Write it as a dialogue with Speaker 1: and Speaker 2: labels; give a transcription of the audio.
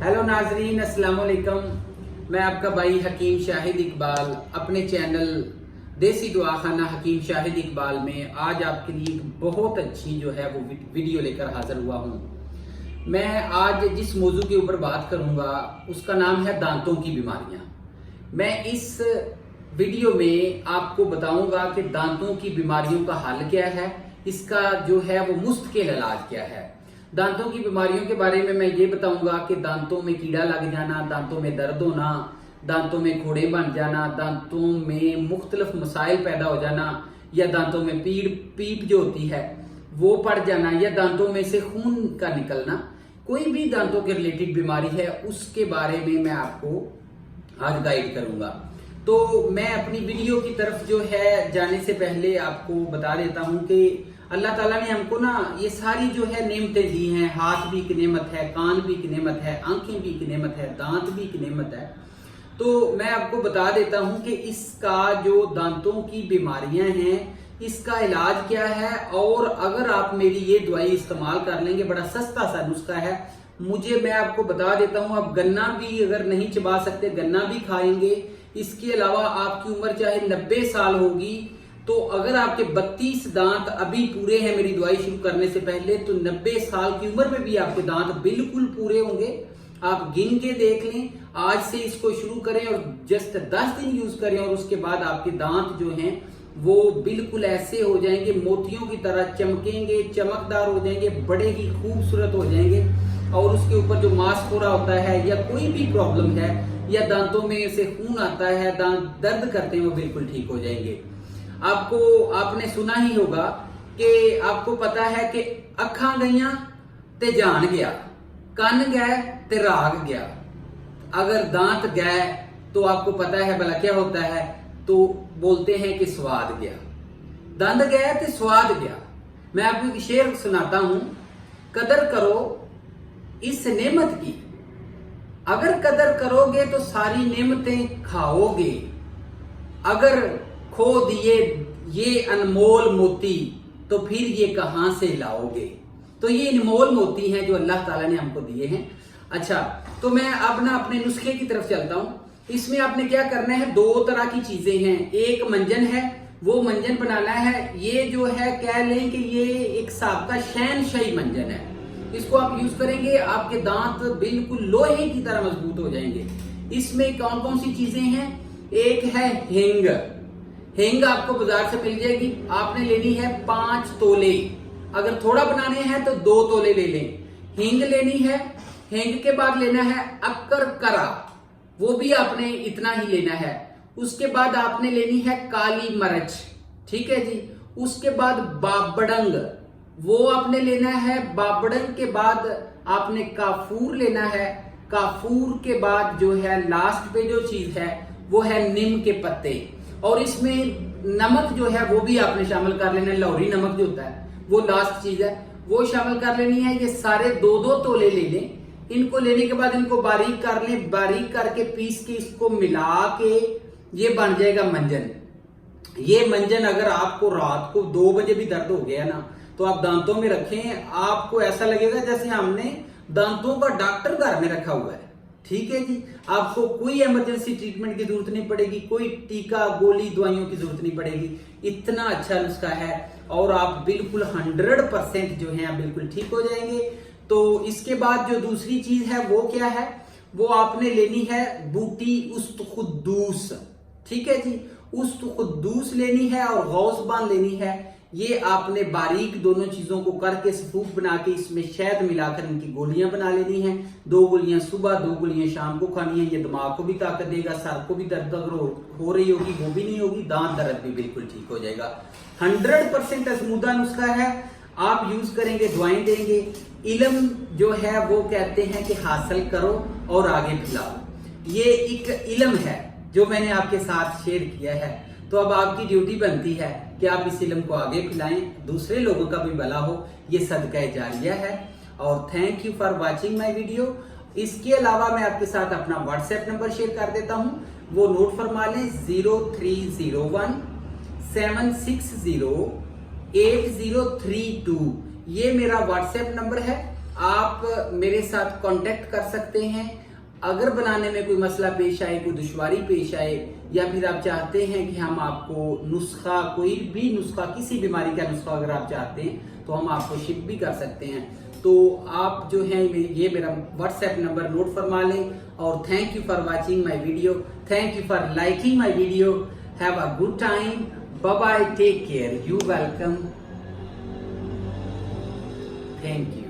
Speaker 1: Hello नाजरीन, अस्सलाम वालेकुम। मैं आपका भाई हकीम शाहिद इकबाल अपने चैनल देसी दुआखाना हकीम शाहिद इकबाल में आज आपके लिए एक बहुत अच्छी जो है वो वीडियो लेकर हाजिर हुआ हूँ। मैं आज जिस मौजू के ऊपर बात करूँगा उसका नाम है दांतों की बीमारियाँ। मैं इस वीडियो में आपको बताऊंगा कि दांतों की बीमारियों का हल क्या है, इसका जो है वो मुस्तकिल इलाज क्या है। दांतों की बीमारियों के बारे में मैं ये बताऊंगा कि दांतों में कीड़ा लग जाना, दांतों में दर्द होना, दांतों में फोड़े बन जाना, दांतों में मुख्तलिफ मसाइल पैदा हो जाना, या दांतों में पीप जो होती है वो पड़ जाना, या दांतों में से खून का निकलना, कोई भी दांतों के रिलेटेड बीमारी है उसके बारे में मैं आपको आज गाइड करूंगा। तो मैं अपनी वीडियो की तरफ जो है जाने से पहले आपको बता देता हूं कि अल्लाह ताला ने हमको ना ये सारी जो है नेमतें दी हैं। हाथ भी एक नेमत है, कान भी एक नेमत है, आंखें भी एक नेमत है, दांत भी एक नेमत है। तो मैं आपको बता देता हूं कि इसका जो दांतों की बीमारियां हैं इसका इलाज क्या है, और अगर आप मेरी ये दवाई इस्तेमाल कर लेंगे, बड़ा सस्ता सा नुस्खा है। मैं आपको बता देता हूं, आप गन्ना भी अगर नहीं चबा सकते गन्ना भी खाएंगे। इसके अलावा आपकी उम्र चाहे 90 साल होगी तो अगर आपके 32 दांत अभी पूरे हैं मेरी दवाई शुरू करने से पहले, तो 90 साल की उम्र में भी आपके दांत बिल्कुल पूरे होंगे। आप गिन के देख लें, आज से इसको शुरू करें और जस्ट 10 दिन यूज करें और उसके बाद आपके दांत जो हैं वो बिल्कुल ऐसे हो जाएंगे, मोतियों की तरह चमकेंगे, चमकदार हो जाएंगे, बड़े ही खूबसूरत हो जाएंगे। और उसके ऊपर जो मांसखोरा होता है या कोई भी प्रॉब्लम है या दांतों में से खून आता है, दांत दर्द करते हैं, वो बिल्कुल ठीक हो जाएंगे। आपने सुना ही होगा कि आपको पता है कि अखां गईयां ते जान गया, कान गए ते राग गया। अगर दांत गए तो आपको पता है भला क्या होता है, तो बोलते हैं कि स्वाद गया। दंद गए ते स्वाद गया। मैं आपको एक शेर सुनाता हूं, कदर करो इस नेमत की, अगर कदर करोगे तो सारी नेमतें खाओगे, अगर खो दिए ये अनमोल मोती तो फिर ये कहां से लाओगे। तो ये अनमोल मोती हैं जो अल्लाह ताला ने हमको दिए हैं। अच्छा, तो मैं अब ना अपने नुस्खे की तरफ चलता हूं। इसमें आपने क्या करना है, 2 तरह की चीजें हैं। एक मंजन है, वो मंजन बनाना है। ये जो है कह लें कि ये एक हिसाब का शहनशाही मंजन है। इसको आप यूज करेंगे, आपके दांत बिल्कुल लोहे की तरह मजबूत हो जाएंगे। इसमें कौन कौन सी चीजें हैं, एक है हींग। हींग आपको बाजार से मिल जाएगी। आपने लेनी है 5 तोले, अगर थोड़ा बनाने हैं तो 2 तोले ले लें। हींग लेनी है। हींग के बाद लेना है अक्कर करा, वो भी आपने इतना ही लेना है। उसके बाद आपने लेनी है काली मिर्च, ठीक है जी। उसके बाद बाबड़ंग, वो आपने लेना है। बाबड़ंग के बाद आपने काफूर लेना है। काफूर के बाद जो है लास्ट पे जो चीज है वो है नीम के पत्ते। और इसमें नमक जो है वो भी आपने शामिल कर लेना है। लाहौरी नमक जो होता है वो लास्ट चीज है, वो शामिल कर लेनी है। ये सारे 2-2 तोले ले लें। इनको लेने के बाद इनको बारीक कर लें। बारीक करके पीस के इसको मिला के ये बन जाएगा मंजन। ये मंजन अगर आपको रात को 2 बजे भी दर्द हो गया ना तो आप दांतों में रखें, आपको ऐसा लगेगा जैसे हमने दांतों का डॉक्टर घर में रखा हुआ है, ठीक है जी। आपको कोई इमरजेंसी ट्रीटमेंट की जरूरत नहीं पड़ेगी, कोई टीका गोली दवाइयों की जरूरत नहीं पड़ेगी। इतना अच्छा नुस्खा है और आप बिल्कुल 100% जो है बिल्कुल ठीक हो जाएंगे। तो इसके बाद जो दूसरी चीज है वो क्या है, वो आपने लेनी है बूटी उस्त खुद्दूस, ठीक है जी। उस्त खुद्दूस लेनी है और गौसबान लेनी है। ये आपने बारीक दोनों चीजों को करके सफूफ बना के इसमें शहद मिलाकर इनकी गोलियां बना लेनी है। 2 गोलियां सुबह, 2 गोलियां शाम को खानी है। ये दिमाग को भी ताकत देगा, सर को भी दर्द अगर हो रही होगी वो भी नहीं होगी, दांत दर्द भी बिल्कुल ठीक हो जाएगा। 100% असमुदा नुस्खा है, आप यूज करेंगे, दुआएं देंगे। इल्म जो है वो कहते हैं कि हासिल करो और आगे फैलाओ। ये एक इल्म है जो मैंने आपके साथ शेयर किया है। तो अब आपकी ड्यूटी बनती है कि आप इस इल्म को आगे फैलाएं, दूसरे लोगों का भी भला हो। ये सदका जारिया है। और thank you for watching my video. इसके अलावा मैं आपके साथ अपना व्हाट्सएप नंबर शेयर कर देता हूं, वो नोट फरमा लें, 0301 760 8032। ये मेरा व्हाट्सएप नंबर है। आप मेरे साथ कांटेक्ट कर सकते हैं। अगर बनाने में कोई मसला पेश आए, कोई दुश्वारी पेश आए, या फिर आप चाहते हैं कि हम आपको नुस्खा, कोई भी नुस्खा, किसी बीमारी का नुस्खा अगर आप चाहते हैं तो हम आपको शिप भी कर सकते हैं। तो आप जो है ये मेरा व्हाट्सएप नंबर नोट फरमा लें। और thank you for watching my video, thank you for liking my video. Have a good time, bye bye, take care, you welcome, thank you.